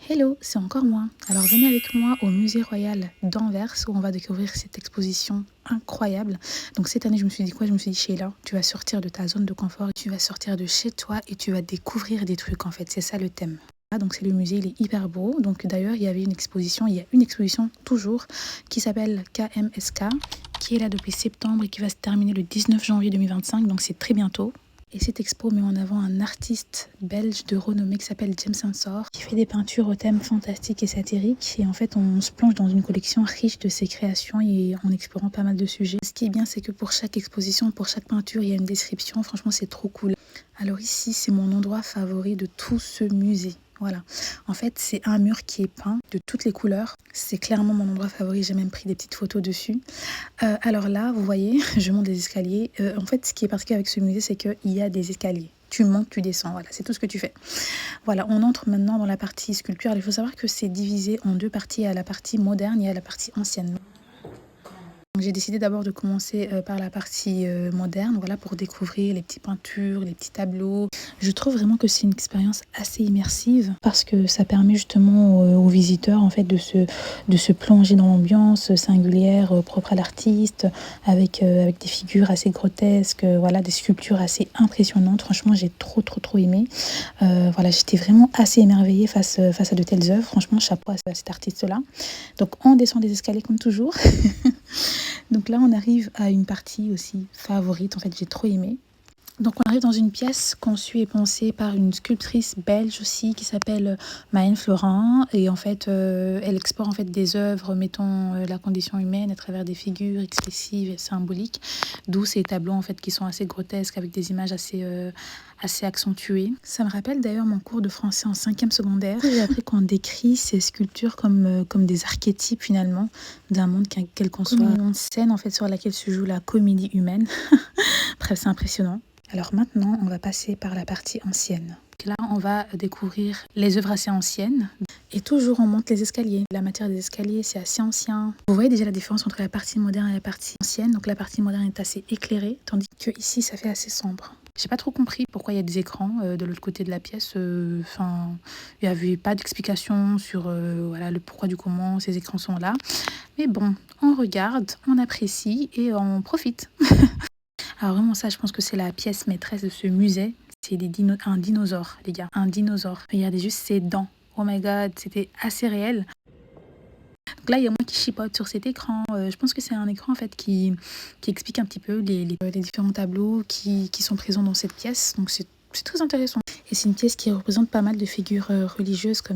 Hello, c'est encore moi. Alors venez avec moi au Musée Royal d'Anvers où on va découvrir cette exposition incroyable. Donc cette année, je me suis dit quoi? Je me suis dit, Sheila, tu vas sortir de ta zone de confort, tu vas sortir de chez toi et tu vas découvrir des trucs en fait. C'est ça le thème. Donc c'est le musée, il est hyper beau. Donc d'ailleurs, il y a une exposition toujours qui s'appelle KMSK, qui est là depuis septembre et qui va se terminer le 19 janvier 2025. Donc c'est très bientôt. Et cette expo met en avant un artiste belge de renommée qui s'appelle James Ensor, qui fait des peintures au thème fantastique et satirique. Et en fait, on se plonge dans une collection riche de ses créations et en explorant pas mal de sujets. Ce qui est bien, c'est que pour chaque exposition, pour chaque peinture, il y a une description. Franchement, c'est trop cool. Alors ici, c'est mon endroit favori de tout ce musée. Voilà. En fait, c'est un mur qui est peint de toutes les couleurs. C'est clairement mon endroit favori. J'ai même pris des petites photos dessus. Alors là, vous voyez, je monte des escaliers. En fait, ce qui est particulier avec ce musée, c'est qu'il y a des escaliers. Tu montes, tu descends. Voilà, c'est tout ce que tu fais. Voilà, on entre maintenant dans la partie sculpture. Il faut savoir que c'est divisé en deux parties. Il y a la partie moderne et il y a la partie ancienne. J'ai décidé d'abord de commencer par la partie moderne, voilà, pour découvrir les petites peintures, les petits tableaux. Je trouve vraiment que c'est une expérience assez immersive parce que ça permet justement aux visiteurs en fait de se plonger dans l'ambiance singulière propre à l'artiste avec des figures assez grotesques, voilà, des sculptures assez impressionnantes. Franchement, j'ai trop aimé. Voilà, j'étais vraiment assez émerveillée face à de telles œuvres. Franchement, chapeau à cet artiste-là. Donc, on descend des escaliers comme toujours. Donc là, on arrive à une partie aussi favorite. En fait, j'ai trop aimé. Donc on arrive dans une pièce conçue et pensée par une sculptrice belge aussi qui s'appelle Maën Florent. Et en fait, elle explore en fait des œuvres mettant la condition humaine à travers des figures expressives et symboliques. D'où ces tableaux en fait qui sont assez grotesques avec des images assez accentuées. Ça me rappelle d'ailleurs mon cours de français en 5e secondaire. J'ai appris qu'on décrit ces sculptures comme des archétypes finalement d'un monde quel qu'on soit. Une scène en fait sur laquelle se joue la comédie humaine. Bref, c'est impressionnant. Alors maintenant, on va passer par la partie ancienne. Là, on va découvrir les œuvres assez anciennes. Et toujours, on monte les escaliers. La matière des escaliers, c'est assez ancien. Vous voyez déjà la différence entre la partie moderne et la partie ancienne. Donc la partie moderne est assez éclairée, tandis que ici, ça fait assez sombre. J'ai pas trop compris pourquoi il y a des écrans de l'autre côté de la pièce. Enfin, il n'y avait pas d'explication sur voilà, le pourquoi du comment ces écrans sont là. Mais bon, on regarde, on apprécie et on profite. Alors vraiment ça, je pense que c'est la pièce maîtresse de ce musée. C'est un dinosaure, les gars. Un dinosaure. Regardez juste ses dents. Oh my god, c'était assez réel. Donc là, il y a moi qui chipote sur cet écran. Je pense que c'est un écran en fait qui explique un petit peu les différents tableaux qui sont présents dans cette pièce. Donc c'est très intéressant. Et c'est une pièce qui représente pas mal de figures religieuses comme